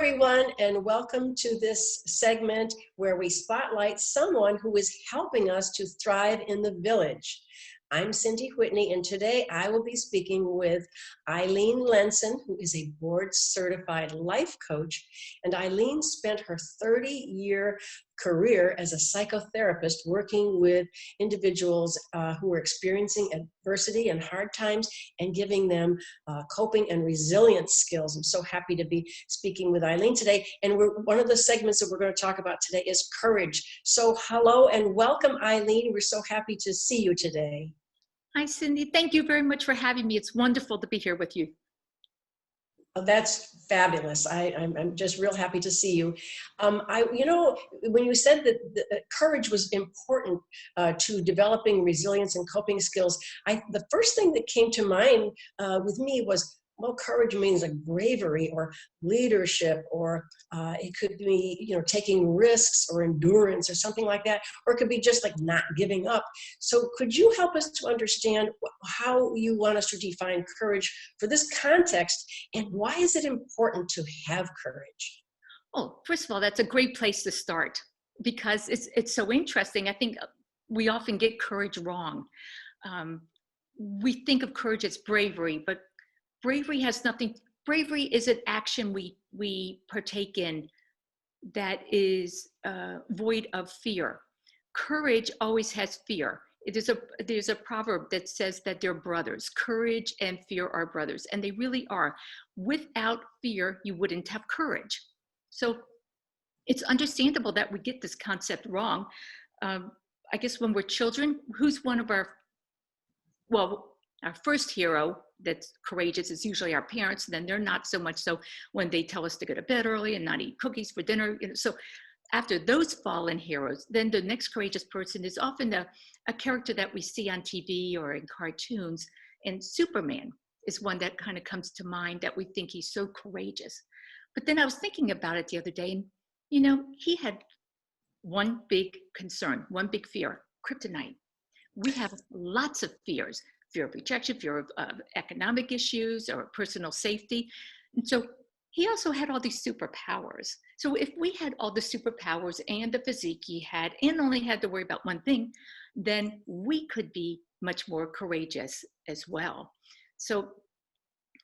everyone, and welcome to this segment where we spotlight someone who is helping us to thrive in the village. I'm Cyndee Whitney, and today I will be speaking with Eileen Lenson, who is a board-certified life coach. And Eileen spent her 30-year career as a psychotherapist working with individuals who were experiencing adversity and hard times and giving them coping and resilience skills. I'm so happy to be speaking with Eileen today. And one of the segments that we're going to talk about today is courage. So hello and welcome, Eileen. We're so happy to see you today. Hi, Cyndee. Thank you very much for having me. It's wonderful to be here with you. Oh, that's fabulous. I'm just real happy to see you. When you said that courage was important to developing resilience and coping skills, the first thing that came to mind with me was, well, courage means like bravery or leadership, or it could be, taking risks or endurance or something like that, or it could be just like not giving up. So could you help us to understand how you want us to define courage for this context, and why is it important to have courage? Oh, first of all, that's a great place to start because it's so interesting. I think we often get courage wrong. We think of courage as bravery, but bravery is an action we partake in that is void of fear. Courage always has fear. There's a proverb that says that they're brothers. Courage and fear are brothers, and they really are. Without fear, you wouldn't have courage. So it's understandable that we get this concept wrong. I guess when we're children, who's one of our first hero that's courageous is usually our parents. Then they're not so much so when they tell us to go to bed early and not eat cookies for dinner. So after those fallen heroes, then the next courageous person is often a character that we see on TV or in cartoons. And Superman is one that kind of comes to mind, that we think he's so courageous. But then I was thinking about it the other day, and he had one big concern, one big fear: kryptonite. We have lots of fears. Fear of rejection, fear of economic issues or personal safety. And so he also had all these superpowers. So if we had all the superpowers and the physique he had and only had to worry about one thing, then we could be much more courageous as well. So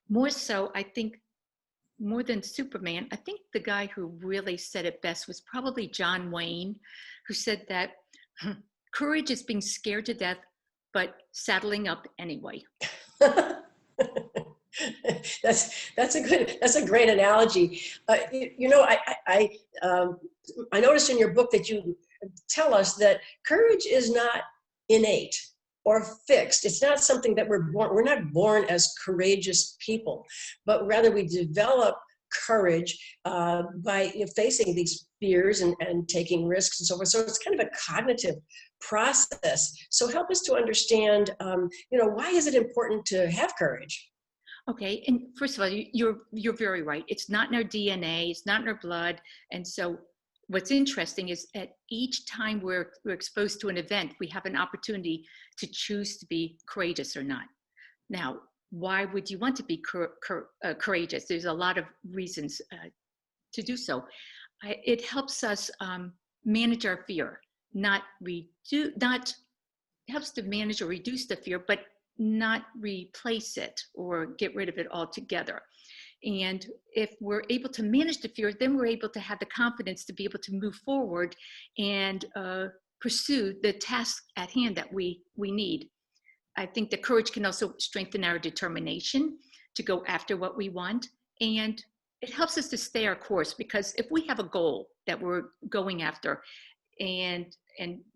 more so, I think, more than Superman, I think the guy who really said it best was probably John Wayne, who said that courage is being scared to death but saddling up anyway. That's a great analogy. I noticed in your book that you tell us that courage is not innate or fixed. It's not something that we're not born as courageous people, but rather we develop courage by facing these fears and taking risks and so forth. So it's kind of a cognitive process. So help us to understand, why is it important to have courage? Okay, and first of all, you're very right. It's not in our DNA. It's not in our blood. And so what's interesting is at each time we're exposed to an event, we have an opportunity to choose to be courageous or not. Now, why would you want to be courageous? There's a lot of reasons to do so. It helps us manage our fear, helps to manage or reduce the fear, but not replace it or get rid of it altogether. And if we're able to manage the fear, then we're able to have the confidence to be able to move forward and pursue the task at hand that we need. I think the courage can also strengthen our determination to go after what we want. And it helps us to stay our course, because if we have a goal that we're going after and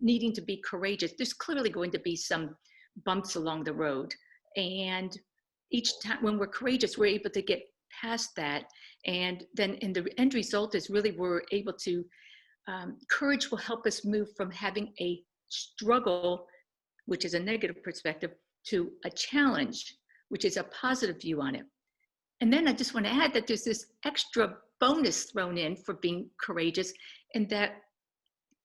needing to be courageous, there's clearly going to be some bumps along the road. And each time when we're courageous, we're able to get past that. And then in the end result is really we're able to, courage will help us move from having a struggle, which is a negative perspective, to a challenge, which is a positive view on it. And then I just want to add that there's this extra bonus thrown in for being courageous, and that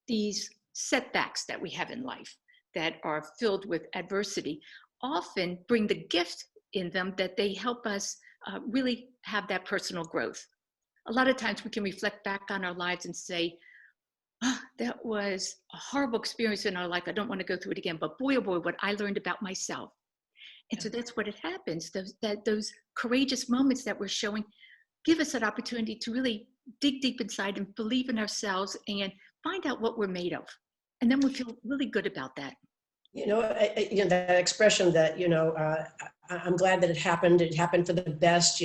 these setbacks that we have in life that are filled with adversity often bring the gift in them that they help us really have that personal growth. a lot of times we can reflect back on our lives and say, oh, that was a horrible experience in our life. I don't want to go through it again. But boy, oh boy, what I learned about myself. And so that's what it happens. Those courageous moments that we're showing give us that opportunity to really dig deep inside and believe in ourselves and find out what we're made of. And then we feel really good about that. That expression that, I'm glad that it happened for the best.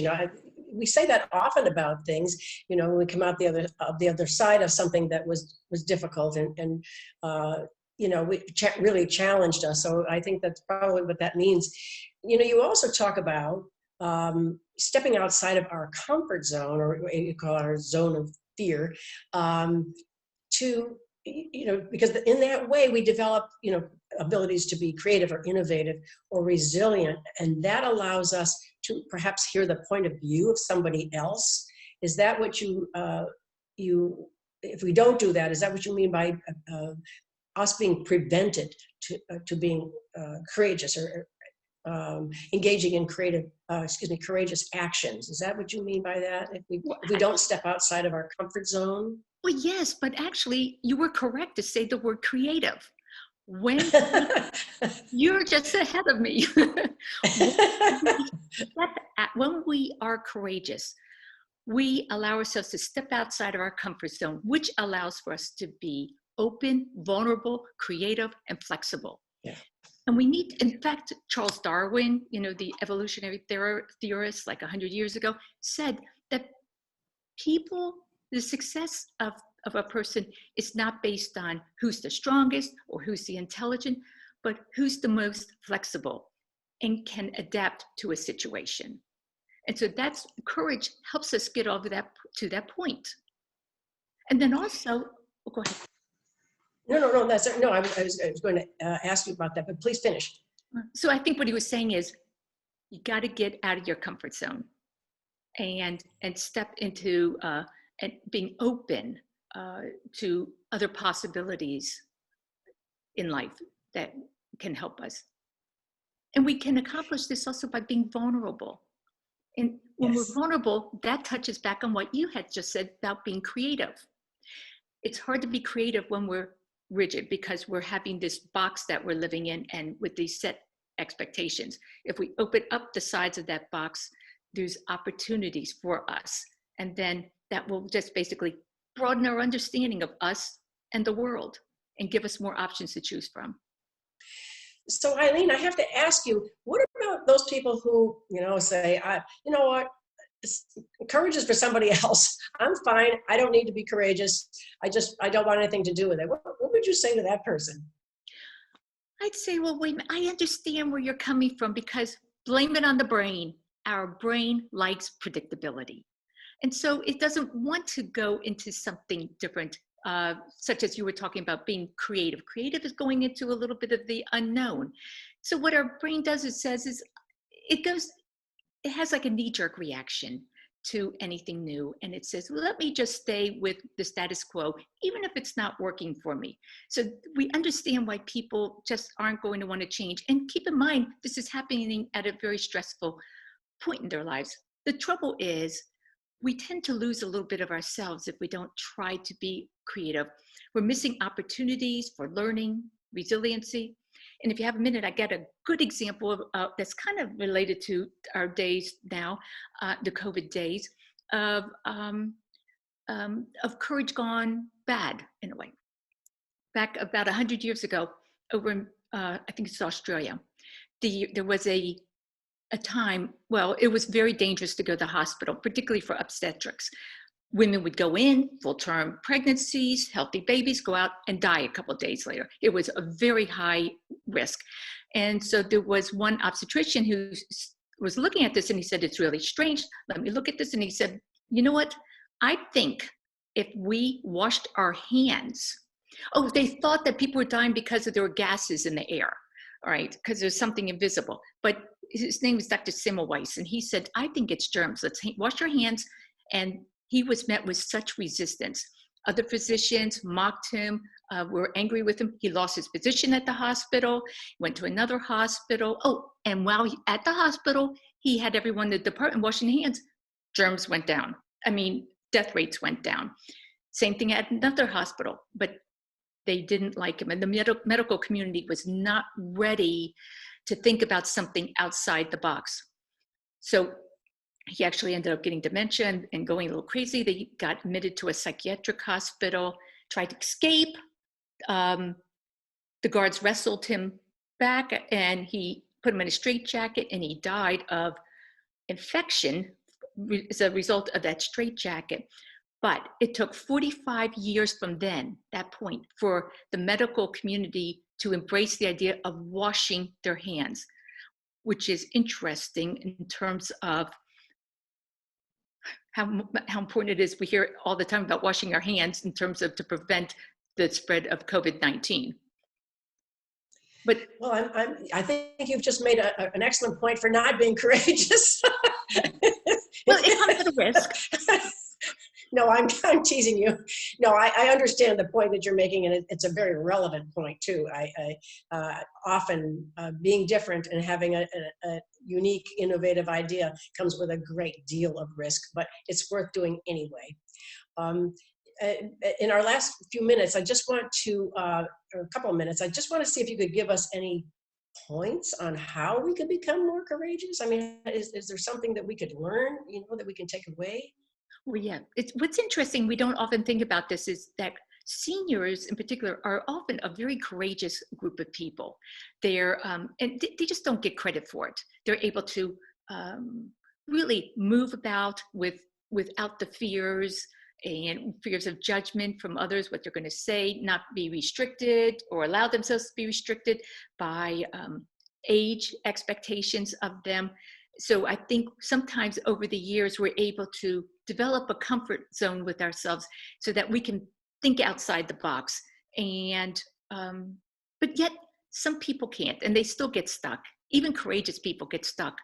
We say that often about things, when we come out the other side of something that was difficult and really challenged us. So I think that's probably what that means. You also talk about stepping outside of our comfort zone, or what you call our zone of fear, because in that way we develop, abilities to be creative or innovative or resilient. And that allows us to perhaps hear the point of view of somebody else. Is that what if we don't do that, is that what you mean by us being prevented to being courageous or engaging in courageous actions? Is that what you mean by that? If we don't step outside of our comfort zone? Well, yes, but actually you were correct to say the word creative. You're just ahead of me. When we are courageous, we allow ourselves to step outside of our comfort zone, which allows for us to be open, vulnerable, creative, and flexible. Yeah. And we need, in fact, Charles Darwin, the evolutionary theorist like 100 years ago, said that the success of a person is not based on who's the strongest or who's the intelligent, but who's the most flexible and can adapt to a situation. And so courage helps us get over to that point. And then also, go ahead. No, I was going to ask you about that, but please finish. So I think what he was saying is, you got to get out of your comfort zone and step into and being open to other possibilities in life that can help us. And we can accomplish this also by being vulnerable. And when we're vulnerable, that touches back on what you had just said about being creative. It's hard to be creative when we're rigid because we're having this box that we're living in and with these set expectations. If we open up the sides of that box, there's opportunities for us. And then that will just basically broaden our understanding of us and the world and give us more options to choose from. So Eileen, I have to ask you, what about those people who, say, you know what, courage is for somebody else. I'm fine. I don't need to be courageous. I don't want anything to do with it. What would you say to that person? I'd say, well, wait, I understand where you're coming from, because blame it on the brain. Our brain likes predictability. And so it doesn't want to go into something different, such as you were talking about being creative. Creative is going into a little bit of the unknown. So what our brain does, it has like a knee-jerk reaction to anything new. And it says, well, let me just stay with the status quo, even if it's not working for me. So we understand why people just aren't going to want to change. And keep in mind, this is happening at a very stressful point in their lives. The trouble is, we tend to lose a little bit of ourselves if we don't try to be creative. We're missing opportunities for learning, resiliency. And if you have a minute, I got a good example of that's kind of related to our days now, the COVID days, of courage gone bad in a way. Back about 100 years ago, over in, I think it's Australia, there was a time, well, it was very dangerous to go to the hospital, particularly for obstetrics. Women would go in, full-term pregnancies, healthy babies, go out and die a couple of days later. It was a very high risk. And so there was one obstetrician who was looking at this, and he said, it's really strange. Let me look at this. And he said, you know what? I think if we washed our hands, they thought that people were dying because there were gases in the air, all right, because there's something invisible. But his name was Dr. Semmelweis, and he said, I think it's germs. Let's wash your hands. And he was met with such resistance. Other physicians mocked him, were angry with him. He lost his position at the hospital, went to another hospital. And while at the hospital, he had everyone in the department washing hands. Germs went down. I mean, death rates went down. Same thing at another hospital, but they didn't like him. And the medical community was not ready to think about something outside the box. So he actually ended up getting dementia and going a little crazy. They got admitted to a psychiatric hospital, tried to escape. The guards wrestled him back, and he put him in a straitjacket, and he died of infection as a result of that straitjacket. But it took 45 years from that point, for the medical community to embrace the idea of washing their hands, which is interesting in terms of how important it is. We hear all the time about washing our hands in terms of to prevent the spread of COVID-19. But well, I think you've just made an excellent point for not being courageous. well, it comes with a risk. No, I'm teasing you. No, I understand the point that you're making, and it's a very relevant point too. Often being different and having a unique, innovative idea comes with a great deal of risk, but it's worth doing anyway. In our last few minutes, I just want to, or a couple of minutes, I just want to see if you could give us any points on how we could become more courageous. I mean, is there something that we could learn, that we can take away? Well, yeah, what's interesting, we don't often think about this, is that seniors in particular are often a very courageous group of people. They're, and they just don't get credit for it. They're able to really move about without the fears of judgment from others, what they're going to say, not be restricted or allow themselves to be restricted by age expectations of them. So I think sometimes over the years, we're able to develop a comfort zone with ourselves so that we can think outside the box. And, but yet some people can't, and they still get stuck. Even courageous people get stuck.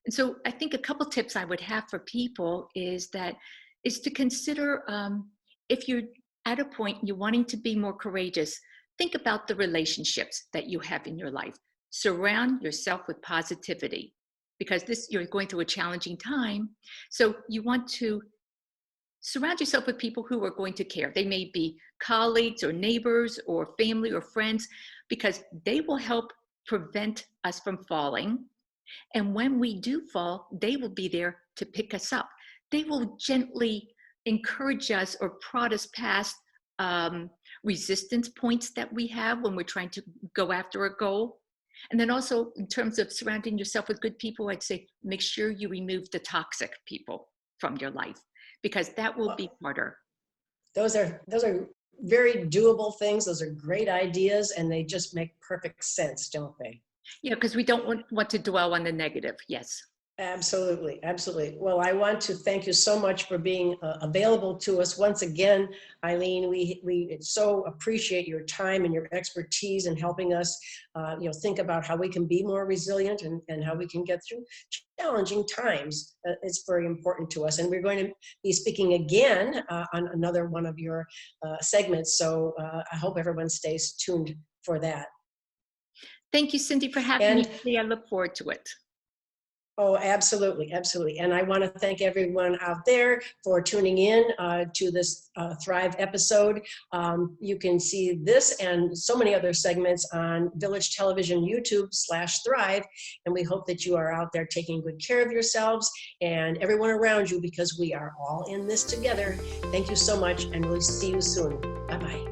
And so I think a couple tips I would have for people is to consider, if you're at a point you're wanting to be more courageous, think about the relationships that you have in your life. Surround yourself with positivity, because you're going through a challenging time. So you want to surround yourself with people who are going to care. They may be colleagues or neighbors or family or friends, because they will help prevent us from falling. And when we do fall, they will be there to pick us up. They will gently encourage us or prod us past resistance points that we have when we're trying to go after a goal. And then also, in terms of surrounding yourself with good people, I'd say make sure you remove the toxic people from your life, because that will be harder. Those are very doable things. Those are great ideas, and they just make perfect sense, don't they? Yeah, because we don't want to dwell on the negative. Yes. Absolutely, absolutely. Well, I want to thank you so much for being available to us once again, Eileen. We so appreciate your time and your expertise in helping us, think about how we can be more resilient and how we can get through challenging times. It's very important to us, and we're going to be speaking again on another one of your segments. So I hope everyone stays tuned for that. Thank you, Cyndee, for having me today. I look forward to it. Oh, absolutely, absolutely. And I want to thank everyone out there for tuning in to this Thrive episode. You can see this and so many other segments on Village Television YouTube/Thrive. And we hope that you are out there taking good care of yourselves and everyone around you, because we are all in this together. Thank you so much, and we'll see you soon. Bye-bye.